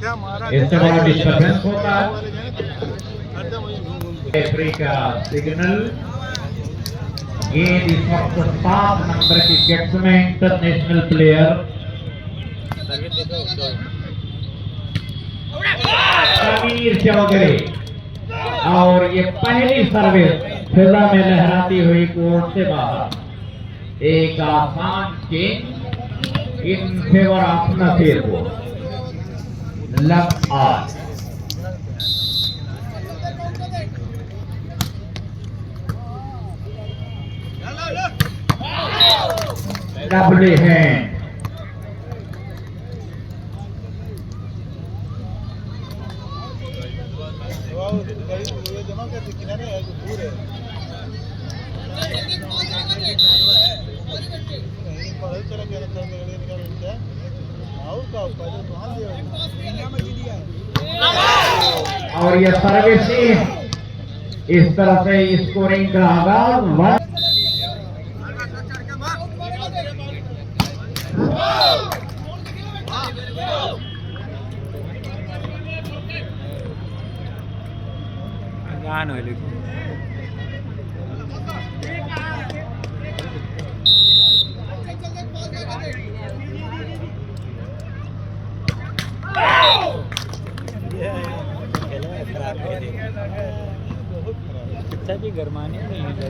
इससे बड़ा डिस्टर्बेंस होता है। रेफरी का सिग्नल। गेंद इस वक्त 7 नंबर की किट्स में इंटरनेशनल प्लेयर समीर चौधरी, और ये पहली सर्विस फिजा में लहराती हुई कोर्ट से बाहर। एक आसान change in favour of Naseer को। Luck on. Double hand. और यह सर्विस इस तरह से स्कोरिंग का आगाज। अच्छा भी गरमाने नहीं है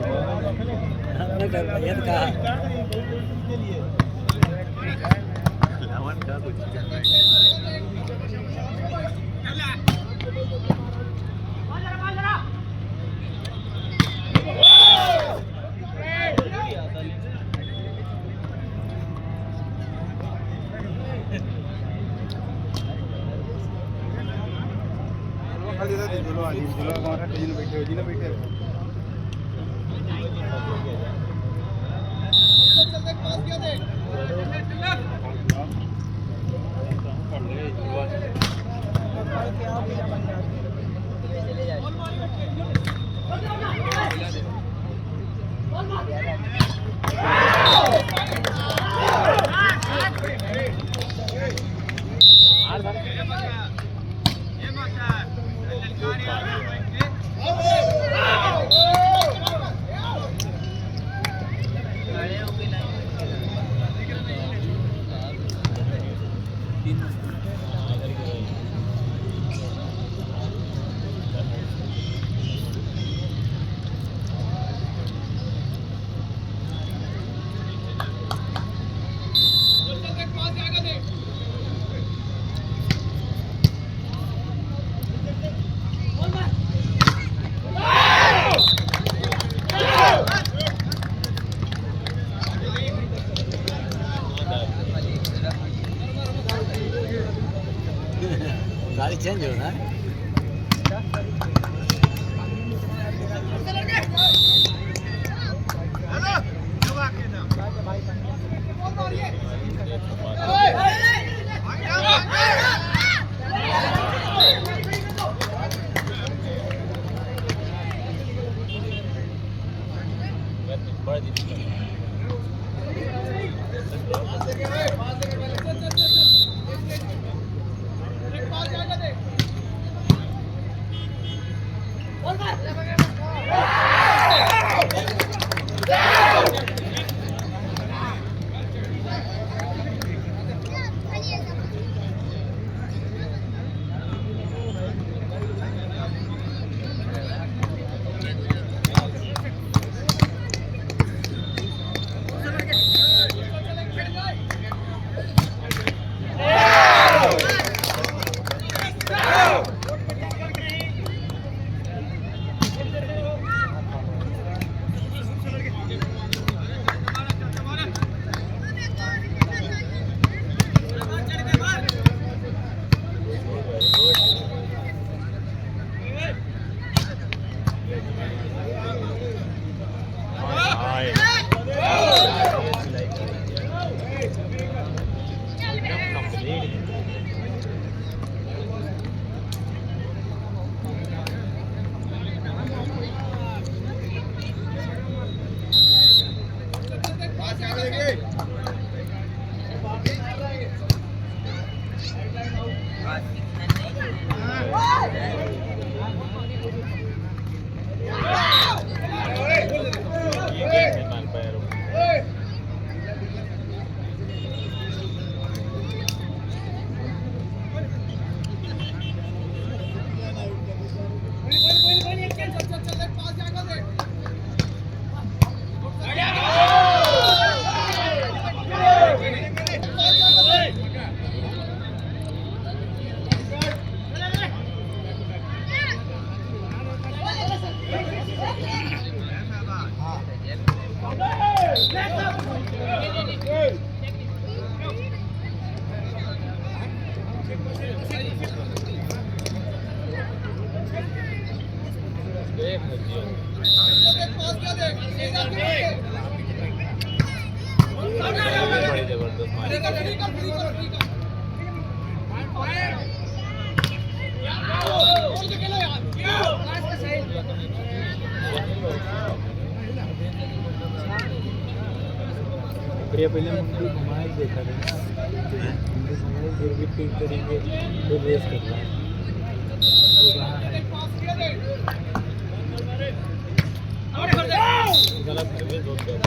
गाड़ी चेंज होना है। बड़ी जबरदस्त मारी। ये पहले मुंडी घुमाए देखा था, मुंडी घुमाए फिर भी ठीक तरीके से रेस कर रहा है। गलत सर्विस हो गया।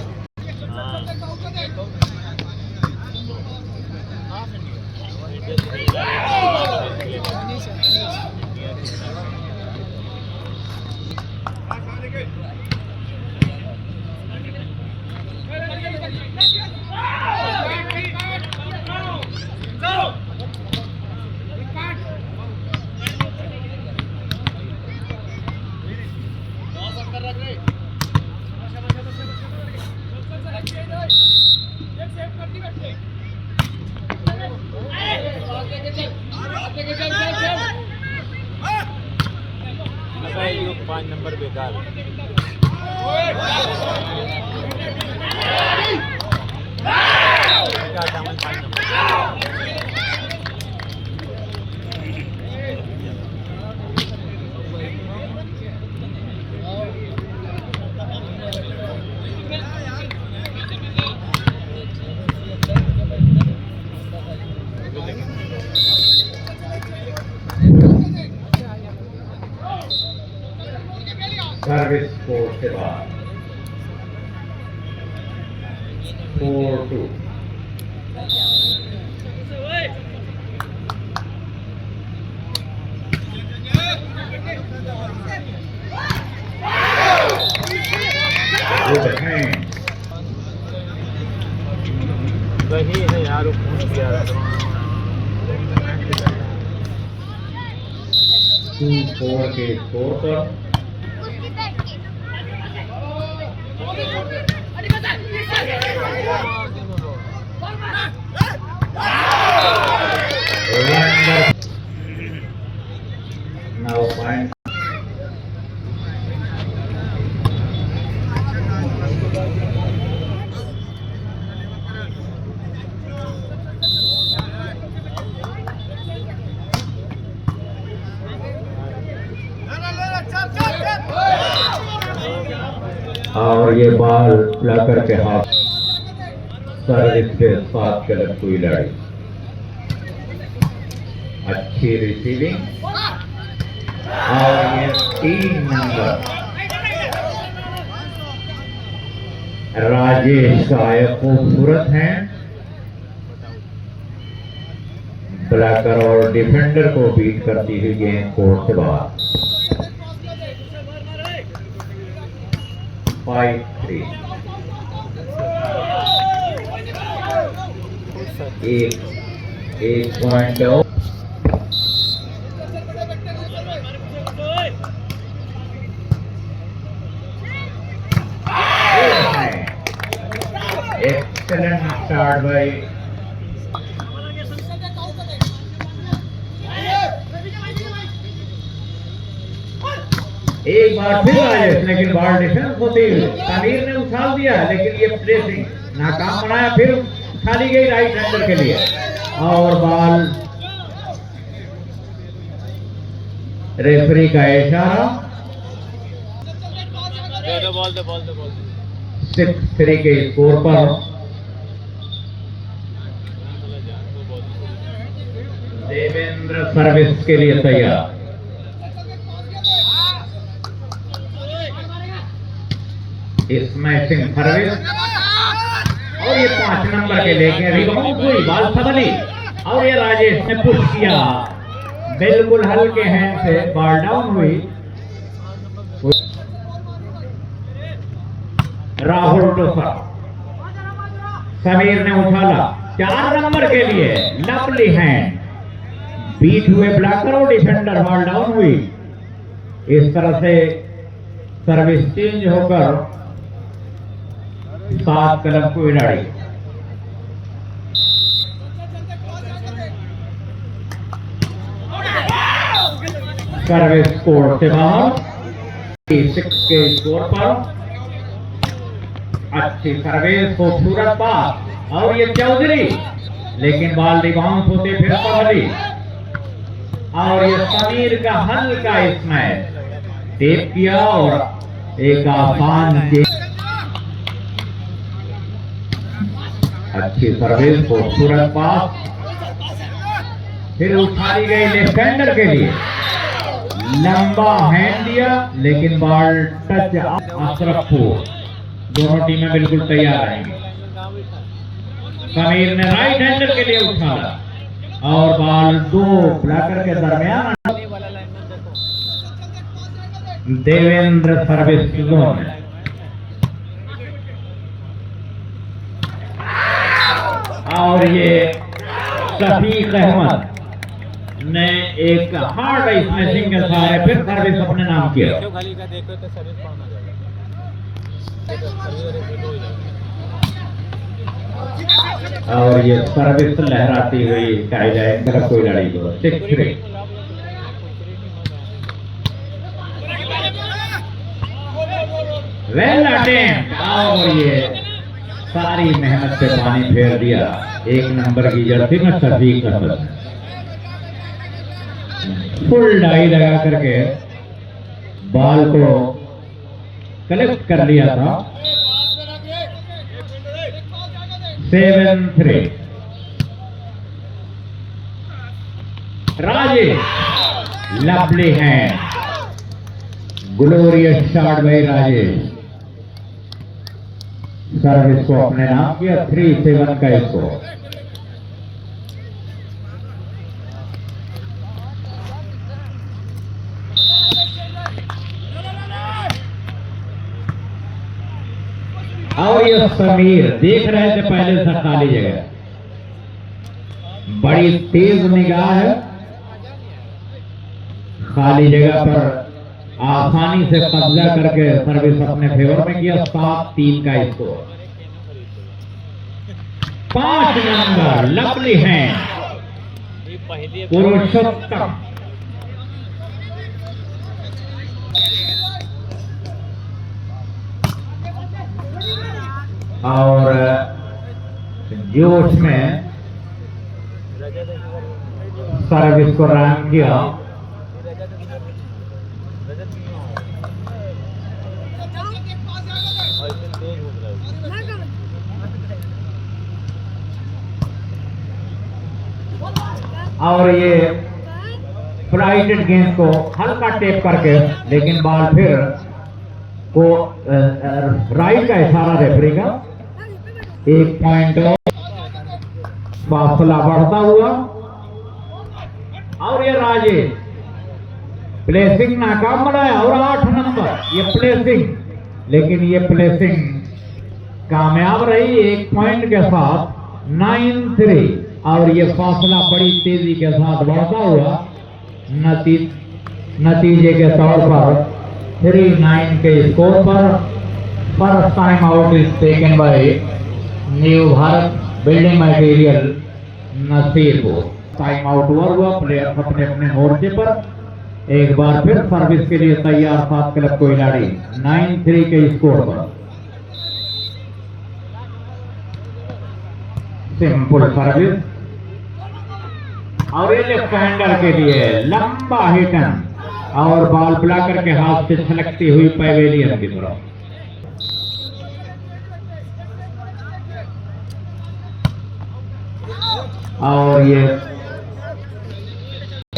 ये 5 नंबर बेकार है। क्या दामन 5 नंबर। सर्विस कोर्ट के बाद 4-2। Good hand. वही है यार, वो पूछ किया रहा था। 2-4 के स्कोर पर now point. और ये बॉल प्लकर के हाथ सर्विस के साथ गलत हुई लड़ी। अच्छी रिसीविंग और ये 3 नंबर राजेश का एक खूबसूरत है। ब्लैकर और डिफेंडर को बीट करती हुई गेंद कोर्ट से बाहर। 5-3। एक पॉइंट एक्सेलेंट स्टार्ट बाय एक बार फिर राजेश, लेकिन बॉल डिफेंस होती तमीर ने उछाल दिया, लेकिन ये प्लेसिंग नाकाम बनाया। फिर खाली गई राइट हैंडर के लिए और बॉल रेफरी का इशारा। 6-3 के स्कोर पर देवेंद्र सर्विस के लिए तैयार। स्मैशिंग सर्विस और ये 5 नंबर के लेके रिबाउंड हुई, बॉल संभली और ये राजेश ने पुश किया, बिल्कुल हल्के हैंड से बॉल डाउन हुई। राहुल टोसा, समीर ने उछाला 4 नंबर के लिए, लवली हैंड, बीट हुए ब्लॉकर और डिफेंडर, बॉल डाउन हुई। इस तरह से सर्विस चेंज होकर 7 कलम को खिलाड़ी। सर्विस कोर्ट से बाहर 6 के स्कोर पर। अच्छी सर्विस, खूबसूरत पास और ये चौधरी, लेकिन बॉल रिबाउंस होते फिर पहली और ये समीर का हल्का स्मैश टेप किया और एक आसान अच्छी सर्विस, खूबसूरत पास, फिर उछाली गई लेफ्ट हैंडर के लिए, लंबा हैंड दिया लेकिन बॉल टच अशरफपुर। दोनों टीमें बिल्कुल तैयार रहेंगी। समीर ने राइट हैंडर के लिए उछाला और बॉल दो ब्लॉकर के दरमियान। देवेंद्र सर्विस जोन में और ये शफीक अहमद ने एक हार्ड स्मैशिंग के सहारे फिर सर्विस अपने नाम किया। और ये सर्विस लहराती हुई कही जाए तरफ कोई लड़ी को 6-3। वेल अटेम्प्ट और ये सारी मेहनत पे पानी फेर दिया। 1 नंबर की जर्सी में शफीक अहमद फुल डाई लगा करके बॉल को कलेक्ट कर लिया था। 7-3। राजेश, लवली है, glorious shot bye Rajesh. Service को अपने नाम किया। 3-7 का स्कोर। और ये समीर देख रहे थे पहले से खाली जगह, बड़ी तेज निगाह है, खाली जगह पर आसानी से कब्जा करके सर्विस अपने फेवर में किया। 7-3 का स्कोर। 5 नंबर लवली है, पुरुषोत्तम। और जोश में सर्विस को रन किया। और ये फ्लाइटेड गेंद को हल्का टेप करके, लेकिन बॉल फिर को राइट का इशारा रेफरी का। 1 पॉइंट फासला बढ़ता हुआ और ये राजेश प्लेसिंग नाकाम बनाया और 8 नंबर ये प्लेसिंग, लेकिन ये प्लेसिंग कामयाब रही 1 पॉइंट के साथ। 9-3 और ये फासला बड़ी तेजी के साथ बढ़ता हुआ नतीजे के तौर पर 3-9 के स्कोर पर। First time out is taken bye new Bharat building material Nasirpur. Time out हुआ, प्लेयर अपने अपने मोर्चे पर एक बार फिर सर्विस के लिए तैयार 7 क्लब को खिलाड़ी। 9-3 के स्कोर पर सिंपल सर्विस और ये लेफ्ट हैंडर के लिए लंबा हिटन और बॉल ब्लॉकर के हाथ से छलकती हुई पैवेलियन की तरफ। और ये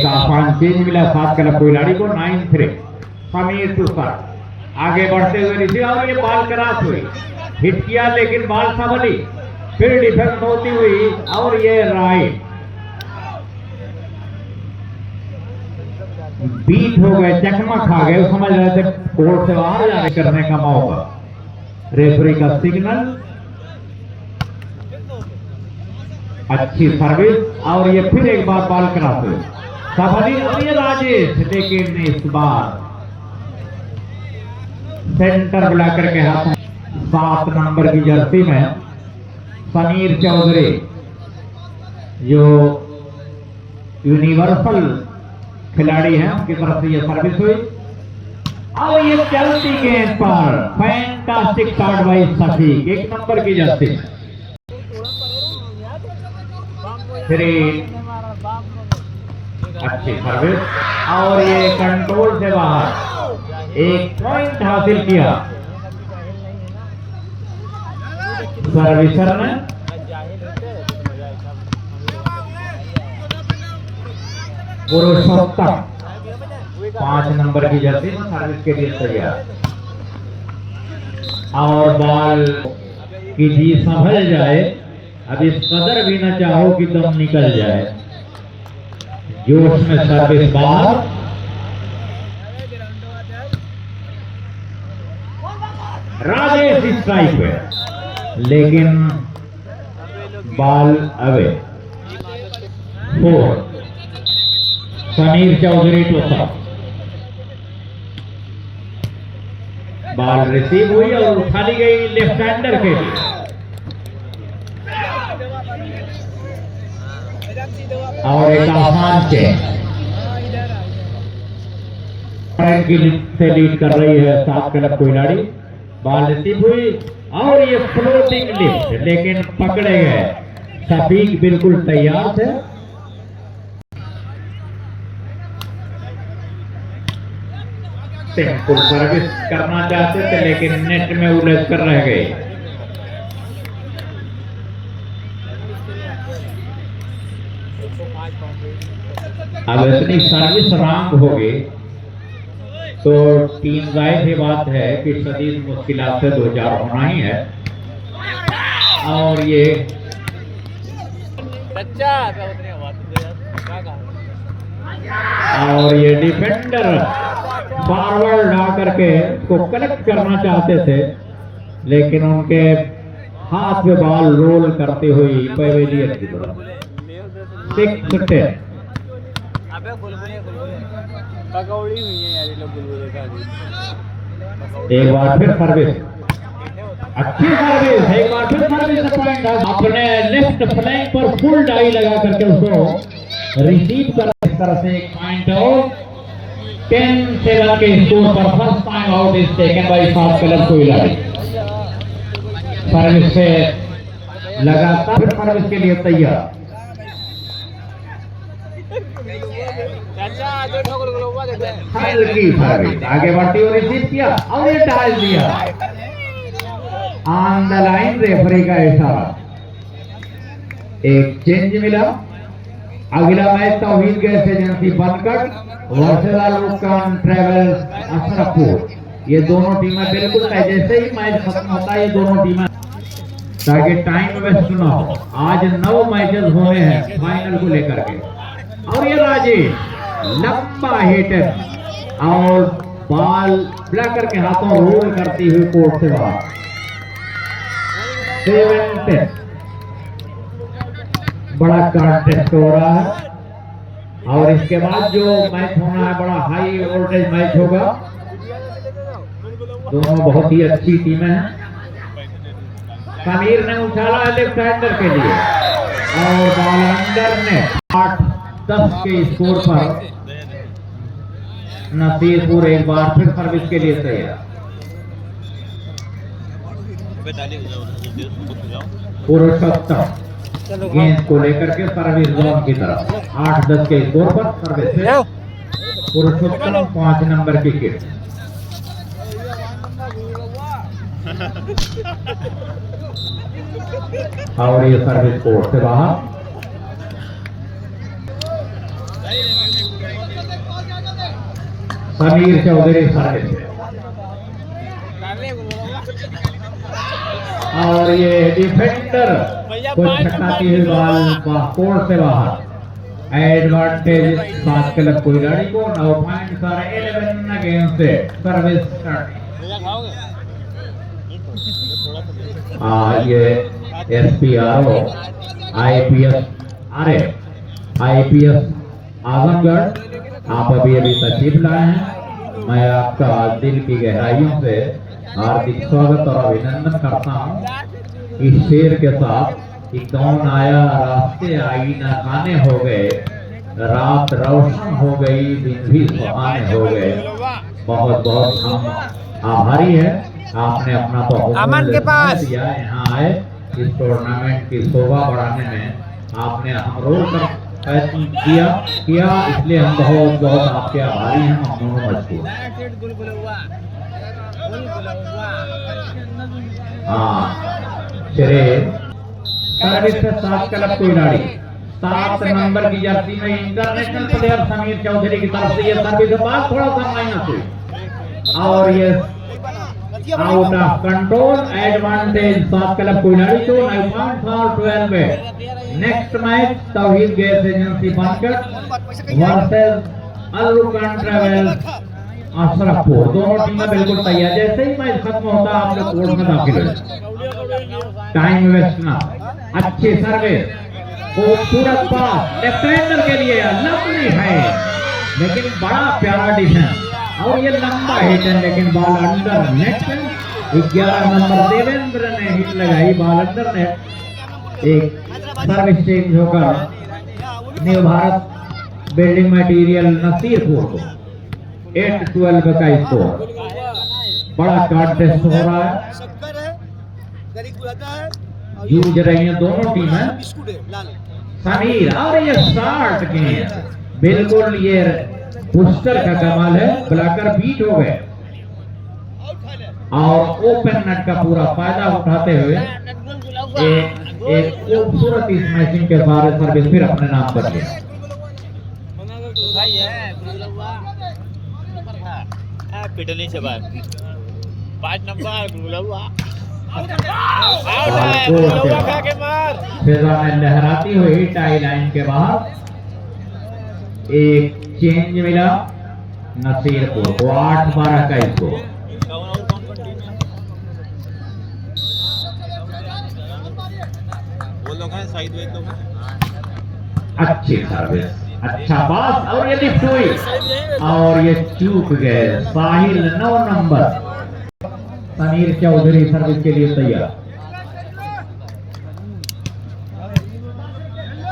आसान चेंज मिला 7 क्लब को खिलाड़ी को। 9-3 समीर तुषार आगे बढ़ते हुए रिसीव और ये बॉल क्रॉस हुई, हिट किया लेकिन बॉल संभली, फिर डिफेंस होती हुई और ये राइट बीट हो गए, चकमा खा गए, समझ रहे थे कोर्ट से बाहर जाने करने का मौका। रेफरी का सिग्नल। अच्छी सर्विस और ये फिर एक बार बॉल क्रॉस हुई, सफली और ये राजेश, लेकिन इस बार सेंटर ब्लॉकर के हाथ। 7 नंबर की जर्सी में समीर चौधरी जो यूनिवर्सल खिलाड़ी हैं, उनकी तरफ से ये सर्विस हुई और ये चलती गेंद पर fantastic shot by Shafiq, 1 number की जर्सी। अच्छी सर्विस और ये कंट्रोल से बाहर, 1 पॉइंट हासिल किया सर्विसर ने। पुरुषोत्तम 5 नंबर की जर्सी सर्विस के लिए तैयार और बॉल की जी संभल जाए, अब इस कदर भी न चाहो कि दम निकल जाए, जोश में सर्विस बाहर। राजेश स्ट्राइक पे, लेकिन बॉल अवे। 4 समीर चौधरी टोसा, बॉल रिसीव हुई और उठा ली गई लेफ्ट हैंडर के लिए और एक आसान से लीड कर रही है 7 क्लब कोयलाड़ी। बॉल रिसीव हुई और ये फ्लोटिंग लिफ्ट, लेकिन पकड़े गए। शफीक बिल्कुल तैयार थे, सिंपल सर्विस करना चाहते थे लेकिन नेट में उलझ कर रह गए। अब इतनी सर्विस रॉन्ग होगी तो टीम जाहिर सी बात है कि शदीद मुश्किलात से 2-4 होना ही है। और ये डिफेंडर फॉरवर्ड आकर के उसको कनेक्ट करना चाहते थे, लेकिन उनके हाथ में बॉल रोल करती हुई पवेलियन की तरफ 6-10। एक बार फिर सर्विस, अच्छी सर्विस, एक बार फिर सर्विस पॉइंट। अपने लेफ्ट फ्लैंक पर फुल डाई लगा करके उसको रिसीव कर, इस तरह से 1 पॉइंट आउट। 10-7 के स्कोर पर first time out is taken by 7 club Koyladi. Service से लगातार सर्विस के लिए तैयार। हल्की सर्विस आगे बढ़ती हुई रिसीव किया और ये डाल दिया ऑन द लाइन। रेफरी का इशारा, एक चेंज मिला। अगला मैच तौहीद गैस एजेंसी बनकर वर्सेस ट्रेवल्स अशरफपुर, ये दोनों टीमें बिल्कुल जैसे ही मैच खत्म होता है ये दोनों टीमें, ताकि टाइम वेस्ट ना हो। आज 9 मैचेस होने हैं फाइनल को लेकर के और ये राजेश लंबा हिटर और बॉल ब्लैकर के हाथों रोल करती हुई कोर्ट से बाहर। 7-10 बड़ा कॉन्टेस्ट हो रहा है और इसके बाद जो मैच होना है बड़ा हाई वोल्टेज मैच होगा। दोनों बहुत ही अच्छी टीमें हैं। समीर ने उछाला है लेफ्ट हैंडर के लिए और बॉल अंडर ने 8-10 के स्कोर पर नसीरपुर एक बार फिर सर्विस के लिए तैयार। पुरुषोत्तम गेंद को लेकर के सर्विस जोन की तरफ 8-10 के स्कोर पर सर्विस है। पुरुषोत्तम 5 नंबर की किट। और ये सर्विस कोर्ट से बाहर। समीर चौधरी सर्विस और ये डिफेंडर को छटकाती हुई बॉल कोर्ट से बाहर। एडवांटेज 7 क्लब कोयलाड़ी को। 9 पॉइंट 11 अगेंस्ट से सर्विस ये SPRO IPS आजमगढ़ आप अभी तशरीफ लाए हैं। मैं आपका दिल की गहराइयों से हार्दिक स्वागत और अभिनंदन करता हूं इस शेर के साथ कि कौन आया रास्ते आई ना खाने हो गए, रात रोशन हो गई, दिन भी सुहाने हो गए। बहुत बहुत हम आभारी है, आपने अपना अमन के पास दिया यहाँ आए इस टूर्नामेंट की शोभा बढ़ाने में आपने हम रोल कर किया, इसलिए हम बहुत बहुत आपके आभारी हैं। हम दोनों मजबूर। हाँ चले सर्विस से 7 क्लब खिलाड़ी 7 नंबर की जर्सी में इंटरनेशनल प्लेयर समीर चौधरी की तरफ से ये सर्विस पास थोड़ा सा माइनस हुई और ये out of control advantage 7 club खिलाड़ी को 9 पॉइंट फॉर 12 में। नेक्स्ट मैच तौहीद गैस एजेंसी बनकर वर्सेस अलरुकान ट्रेवल्स अशरफपुर। दोनों टीमें बिल्कुल तैयार, जैसे ही मैच खत्म होता है आप लोग कोर्ट में दाखिल हो। टाइम वेस्ट ना, अच्छी सर्विस, खूबसूरत पास डिफेंडर के लिए लंबी है लेकिन बड़ा प्यारा डिफेंस और ये लंबा हिट है लेकिन ball under net. 11 number Devendra ने हिट लगाई, बॉल अंडर नेट। एक सर्विस चेंज होकर new Bharat building material Nasirpur को 8-12 का स्कोर। बड़ा कॉन्टेस्ट हो रहा है, जूझ रही हैं दोनों टीमें। समीर और ये शॉट गेंद बिल्कुल ये पुस्टर का कमाल है, ब्लॉकर बीट हो गए और ओपन नेट का पूरा फायदा उठाते हुए एक खूबसूरत स्मैशिंग के सारे सर्विस फिर अपने नाम कर लिया। पिटनी से बात 5 नंबर फिजा में लहराती हुई टाई लाइन के बाहर एक चेंज मिला नसीरपुर को 8-12 का स्कोर। अच्छी सर्विस, अच्छा पास और ये लिफ्ट हुई और ये चूक गए। साहिल 9 नंबर समीर चौधरी सर्विस के लिए तैयार।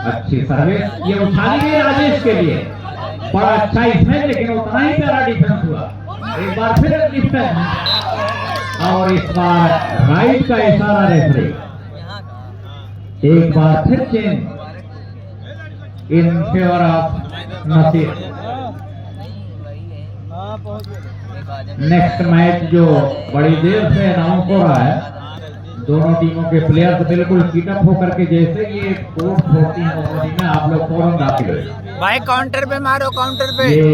अच्छी सर्विस, ये उठा ली गई राजेश के लिए, बड़ा अच्छा इसमें लेकिन उतना ही प्यारा डिफेंस हुआ। एक बार फिर डिफेंस और इस बार राइट का इशारा रेफरी। एक बार फिर change in favour of Nasir. Next match जो बड़ी देर से अनाउंस हो रहा है, दोनों टीमों के प्लेयर्स बिल्कुल कीटअप होकर के जैसे ये कोर्ट होती है आप लोग फौरन दाखिल हुए। भाई काउंटर पे मारो, काउंटर पे। ये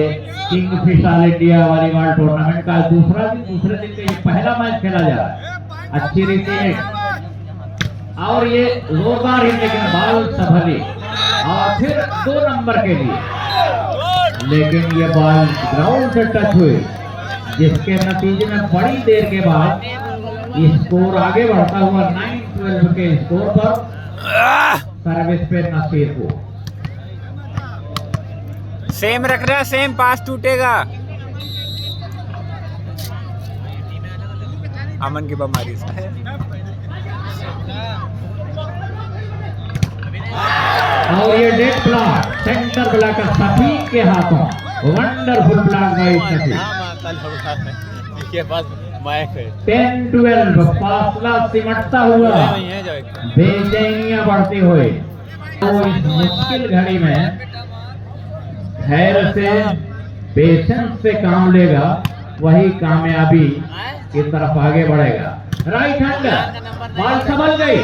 किंगफिशर इंडिया वॉलीबॉल टूर्नामेंट का दूसरे दिन का ये पहला मैच खेला जा रहा है। अच्छी रीति और ये जोरदार ही लेकिन बॉल संभली और फिर 2 नंबर के लिए, लेकिन ये बॉल ग्राउंड से टच हुई जिसके नतीजे में बड़ी देर के बाद स्कोर आगे बढ़ता हुआ 9-12 के स्कोर पर सर्विस पे नसीर को सेम रख रहा, सेम पास टूटेगा। अमन की बीमारी से और ये dead block centre blocker Shafiq के हाथों, वंडरफुल ब्लॉक बाय सफीक। 10-12 फासला सिमटता हुआ, बेचैनियां बढ़ती हुई। तो इस मुश्किल घड़ी में धैर्य से पेशेंस से काम लेगा, वही कामयाबी की तरफ आगे बढ़ेगा। राइट हैंडर बॉल संभल गई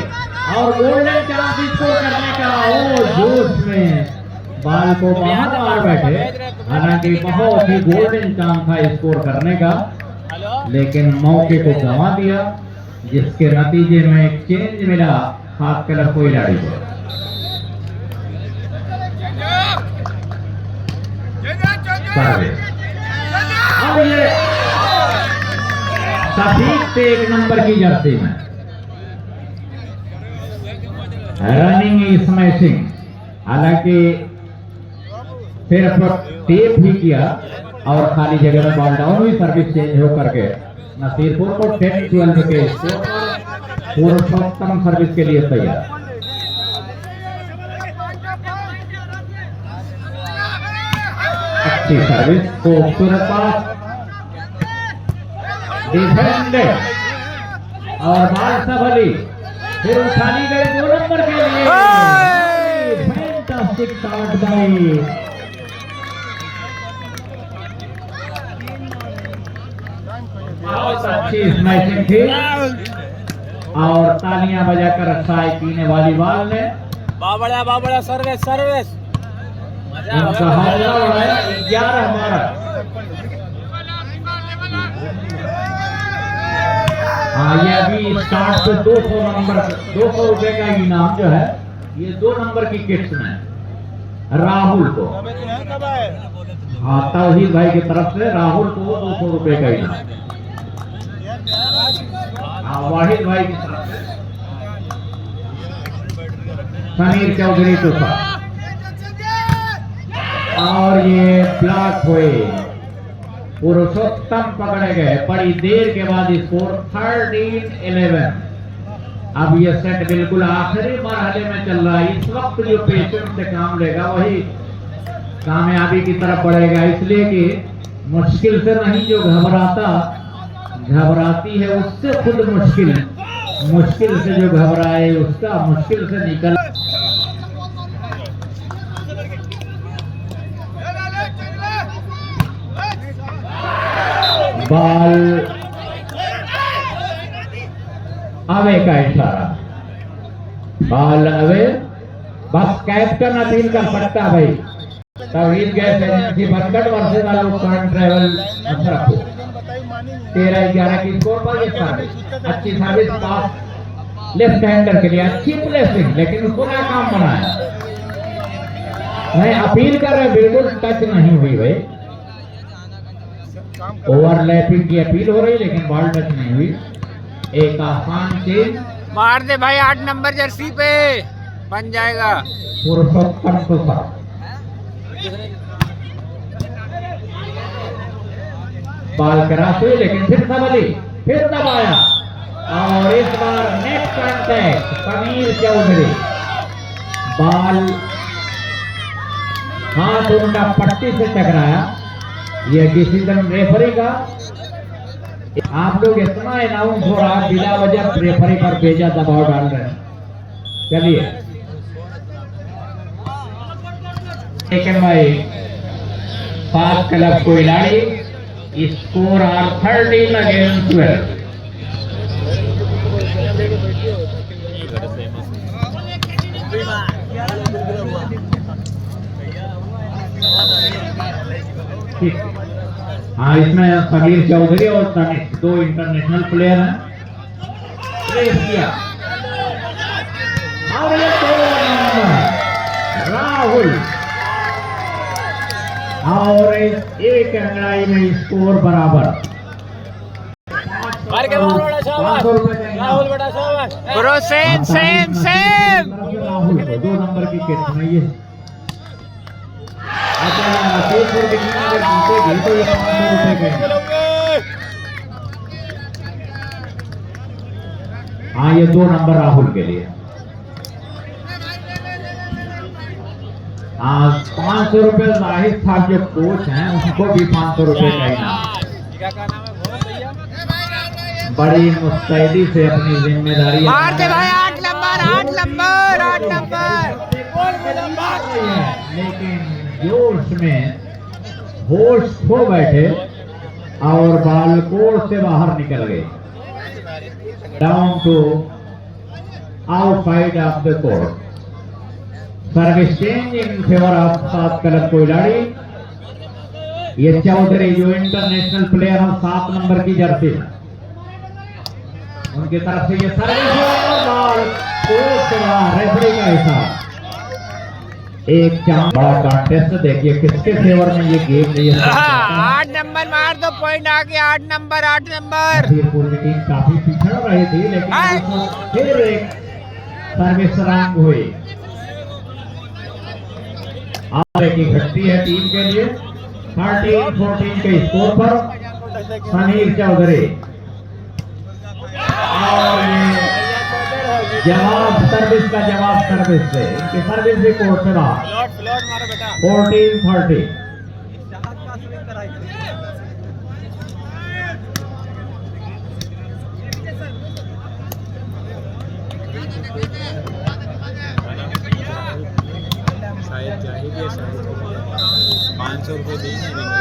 और गोल्डन चांस स्कोर करने का। ओ जोश में बॉल को बाहर मार बैठे, हालांकि बहुत ही गोल्डन चांस था स्कोर करने का, लेकिन मौके को गंवा दिया जिसके नतीजे में एक चेंज मिला 7 क्लब खिलाड़ी को। अब ये सफीक पे 1 नंबर की जर्सी में रनिंग स्मैशिंग, हालांकि सिर्फ टेप ही किया और खाली जगह में बॉल डाउन हुई। सर्विस चेंज हो करके नसीरपुर को 10-12 के स्कोर पर पुरुषोत्तम सर्विस के लिए तैयार। अच्छी सर्विस, खूबसूरत पास, डिफेंडेड और बाल संभली, फिर उठा ली गई 2 नंबर के लिए। फैंटास्टिक शॉट बाई बहुत अच्छी स्मैशिंग थी और तालियां बजाकर ट्राई कीने वाली बॉल ने बाबड़ा सर्विस सर्विस उनका हौसला बढ़ाया। 11 हमारा। हाँ, ये अभी स्टार्ट से 200 नंबर 200 रुपए का इनाम जो है ये 2 नंबर की किट्स में राहुल को, हाँ तौहीद भाई की तरफ से राहुल को 200 रुपए का इनाम, हाँ वाहिद भाई की तरफ से समीर चौधरी को था और ये ब्लॉक हुए। पुरुषोत्तम पकड़े गए, बड़ी देर के बाद स्कोर 13-11। अब ये सेट बिल्कुल आखिरी मरहले में चल रहा है। इस वक्त जो पेशेंस से काम लेगा वही कामयाबी की तरफ बढ़ेगा, इसलिए कि मुश्किल से नहीं, जो घबराती है उससे खुद मुश्किल से जो घबराए उसका मुश्किल से निकल। बॉल अवे का इशारा, बॉल अवे। बस कैप्टन अपील कर सकता भाई। तौहीद गैस एजेंसी बरगढ़ वर्सेस आलोक ट्रैवल रखो। 13-11 की स्कोर पर ये सर्विस, अच्छी सर्विस पास लेफ्ट हैंडर के लिए, अच्छी प्लेसिंग, लेकिन उसको नाकाम बनाया। मैं अपील कर रहे, बिल्कुल टच नहीं हुई भाई। ओवरलैपिंग की अपील हो रही लेकिन बॉल टच नहीं हुई। एक आसान चेंज मार दे भाई 8 नंबर जर्सी पे बन जाएगा। पुरुषोत्तम को बॉल क्रॉस हुई लेकिन फिर संभली, फिर दबाया और इस बार net contact Sameer Chaudhary. Ball हाथ उनका पट्टी से टकराया। यह डिसीजन रेफरी का। आप लोग इतना अनाउंस हो रहा बिना वजह रेफरी पर बेजा दबाव डाल रहे हैं। चलिए सेकंड भाई 7 क्लब कोयलाड़ी, स्कोर आर 13-12। हाँ, इसमें समीर चौधरी और तनिष्क 2 इंटरनेशनल प्लेयर हैं। प्लेस किया और ये 2 नंबर राहुल और एक अंगड़ाई में स्कोर बराबर। राहुल बड़ा शाबाश। ब्रो सेम राहुल को 2 नंबर की किट में ये अगर जीतेगी तो ये 500 रुपए के। हाँ, ये 2 नंबर राहुल के लिए। हाँ, 500 रुपए जाहिद साहब जो कोच हैं उनको भी 500 रुपए का इनाम। बड़ी मुस्तैदी से अपनी जिम्मेदारी मार दे भाई 8 नंबर। लेकिन जोश में होश खो बैठे और बॉल कोर्ट से बाहर निकल गए। Down to outside of the court. Service change in favour of 7 club Koyladi. ये चौधरी जो इंटरनेशनल प्लेयर हैं 7 नंबर की जर्सी, उनकी तरफ से ये सर्विस बॉल कोर्ट से बाहर। रेफरी का हिसाब एक बड़ा कॉन्टेस्ट। देखिए किसके फेवर में ये गेम है। 8 नंबर मार दो, पॉइंट आ गया। 8 नंबर। हमीरपुर की टीम काफी पिछड़ रही थी लेकिन फिर एक सर्विस रैंक हुई और एक घटती है टीम के लिए। 13-14 के स्कोर पर समीर चौधरी और जवाब सर्विस का जवाब सर्विस से इनकी सर्विस भी कोर्ट से बाहर। 14-30 शायद जाएगी या शायद चली जाए। 500 रुपये दी नहीं देंगे।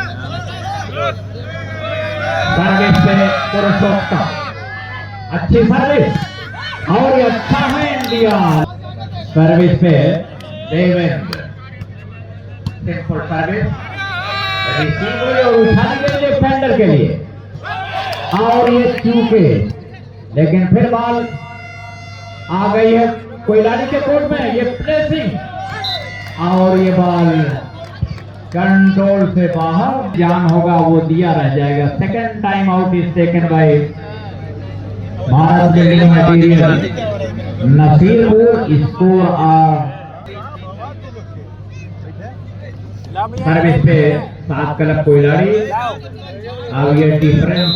सर्विस पे पुरुषोत्तम, अच्छी सर्विस और ये अच्छा है इंडिया। सर्विस पे देवेंद्र, सिंपल सर्विस, रिसीव हुई और उठाने के लिए डिफेंडर के लिए, और ये चूके, लेकिन फिर बॉल आ गई है कोयलानी के कोर्ट में। ये प्लेसिंग और ये बॉल कंट्रोल से बाहर, जान होगा वो दिया रह जाएगा। Second time out is taken bye Bharat building material Nasirpur. Score service पे 7 क्लब कोयलानी। अब ये डिफरेंस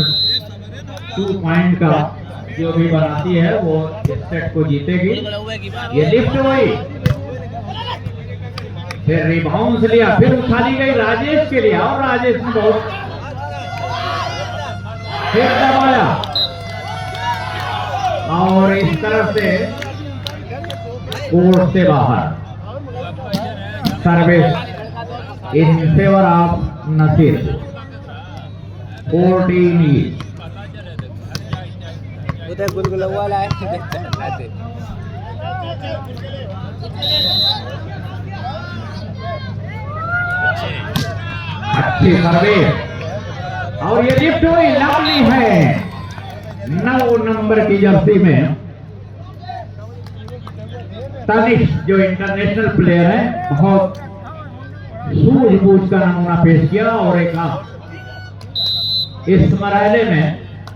2 पॉइंट का जो भी बनाती है वो इस सेट को जीतेगी। ये लिफ्ट हुई, फिर रिबाउंड लिया, फिर उठा ली गई राजेश के लिए, और राजेश ने बहुत फिर दबाया, और इस तरफ से कोर्ट से बाहर। Service in favour of Nasir, 14 each. उधर गुलगुला वाला है। अच्छी सर्विस और ये लिफ्ट हुई, लवली है। 9 नंबर की जर्सी में तनिष जो इंटरनेशनल प्लेयर है, बहुत सूझबूझ का नमूना पेश किया, और एक इस मरहले में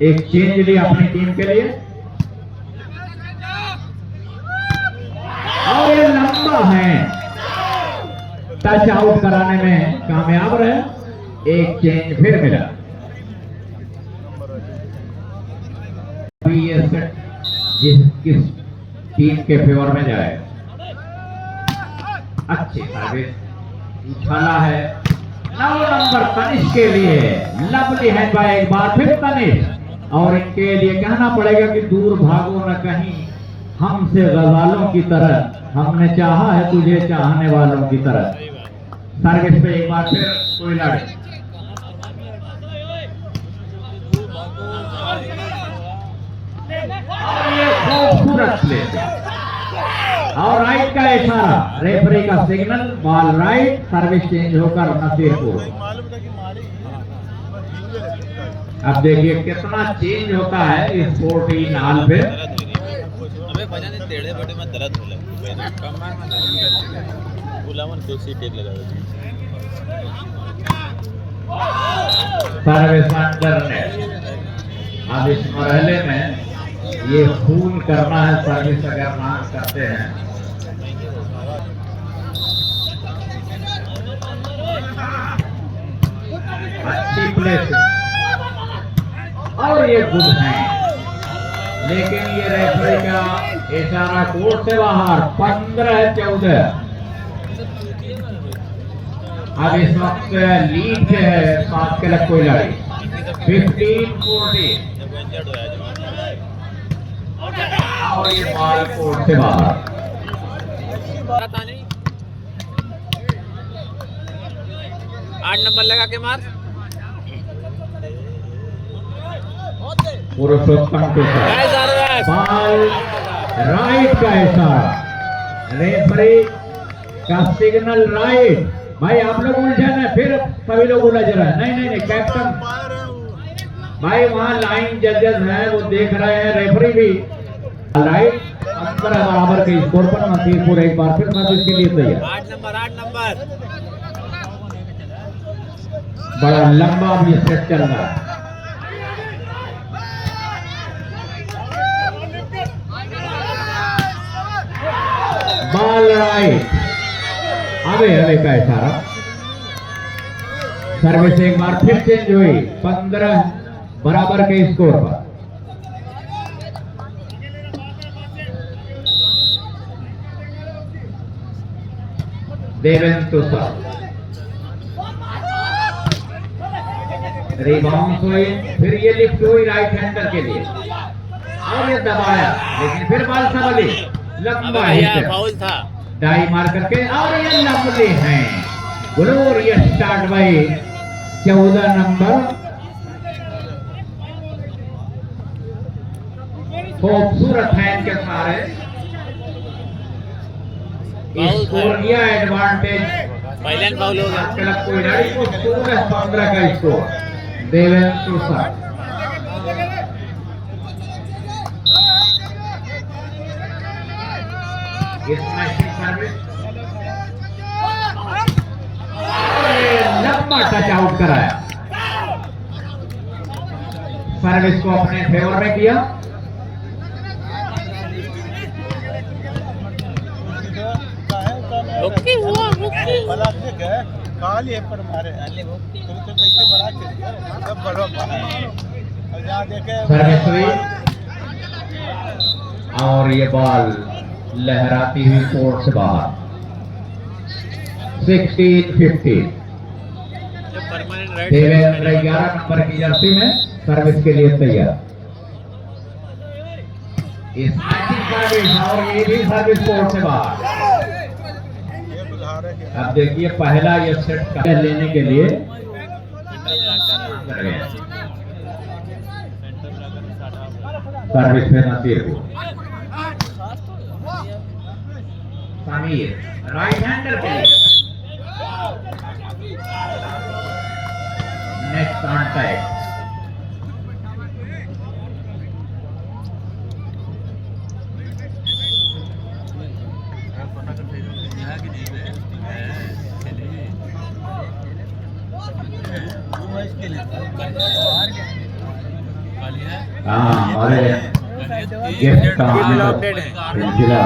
एक चेंज लिया अपनी टीम के लिए, और ये लंबा है, टच आउट कराने में कामयाब रहे। एक चेंज फिर मिला। ये सेट किस टीम के फेवर में जाए। अच्छी सर्विस, उछाला है। 9 नंबर तनिष के लिए, लवली है भाई, एक बार फिर तनिष, और इनके लिए कहना पड़ेगा कि दूर भागो न कहीं हमसे गजालों की तरह, हमने चाहा है तुझे चाहने वालों की तरह। सर्विस पे एक बार फिर कोयलानी, ये खूबसूरत प्ले, और राइट का इशारा, रेफरी का signal, ball right, service change होकर नसीरपुर। अब देखिए कितना चेंज होता है इस 14 हाल पे। टेढ़े बड़े में दर्द हो सर्विस अंडर नेट। अब इस मरहले में ये खून करना है, सर्विस अगर ना करते हैं। अच्छी प्लेस, और ये गुड है, लेकिन ये रेफरी का इशारा कोर्ट से बाहर। 15-14। अब इस वक्त लीड पे है 7 क्लब कोयलानी, 15-14, और ये बॉल कोर्ट से बाहर। 8 नंबर लगा के मार। पुरुषोत्तम के साथ बॉल राइट का इशारा, रेफरी का सिग्नल राइट। भाई आप लोग उलझन है, फिर सभी लोग उलझ रहे हैं। नहीं नहीं नहीं, कैप्टन भाई वहां लाइन जजेस हैं, वो देख रहे हैं, रेफरी भी राइट। अंतर है बराबर के स्कोर पर। नसीरपुर एक बार फिर मैच के लिए तैयार। 8 नंबर बड़ा लंबा भी सेट चल रहा है। बॉल राइट, अबे का इशारा। सर्विस एक बार फिर चेंज हुई, 15 बराबर के स्कोर पर। देवेंद्र तुषार, रिबाउंड हुई, फिर ये लिफ्ट हुई राइट हैंडर के लिए, और ये दबाया, लेकिन फिर बॉल संभली। लंबा हिट, फाउल था, डाई मार करके और ये लवली है ग्लोरियस स्टार्ट बाय 14 नंबर खूबसूरत है इनके सारे स्कोर किया एडवांटेज फाइनल फाउल हो गया। क्लब को खिलाड़ी को 16-15 का स्कोर देवेंद्र सर लंबा टच आउट कराया सर्विस को अपने फेवर में किया रुकी हुआ रुकी बड़ा ठीक है काल ये पर मारे तुम तो कैसे बड़ा चल गया सब बड़ा और जहां देखे सर्विस हुई और ये बॉल लहराती हुई कोर्ट से बाहर 16-15 देवेंद्र 11 नंबर की जर्सी में सर्विस के लिए तैयार इस सर्विस और ये भी सर्विस कोर्ट से बाहर अब देखिए पहला ये सेट लेने के लिए सर्विस में नसीर को समीर राइट हैंडर के लिए नेक्स्ट कॉन्टैक्ट हमारे गेस्ट का सिलसिला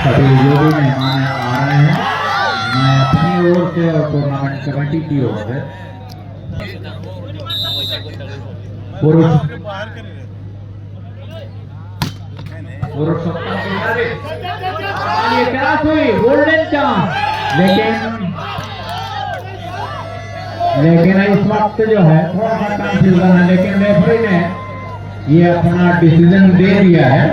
सभी जो भी मेहमान आ रहे हैं मैं अपनी ओर से और टूर्नामेंट कमेटी की ओर से पुरुष हुई गोल्डन चांस लेकिन इस वक्त जो है थोड़ा सा कंफ्यूजन है लेकिन रेफरी ने ये अपना डिसीजन दे दिया है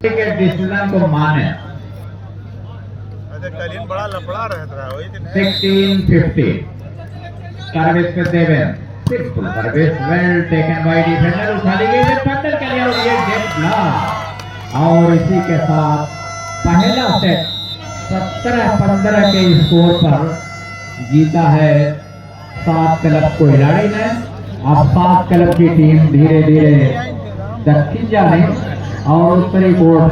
के डिसीजन को माने बड़ा लफड़ा रहता है 16-15 सर्विस पे Devendra simple service well taken by defender उठा ली गई डिफेंडर के लिए और ये गेट ब्लॉक और इसी के साथ पहला सेट 17-15 के स्कोर पर जीता है 7 क्लब को खिलाड़ी ने अब 7 क्लब की टीम धीरे धीरे दक्षिण जा रही और उत्तरी कोर्ट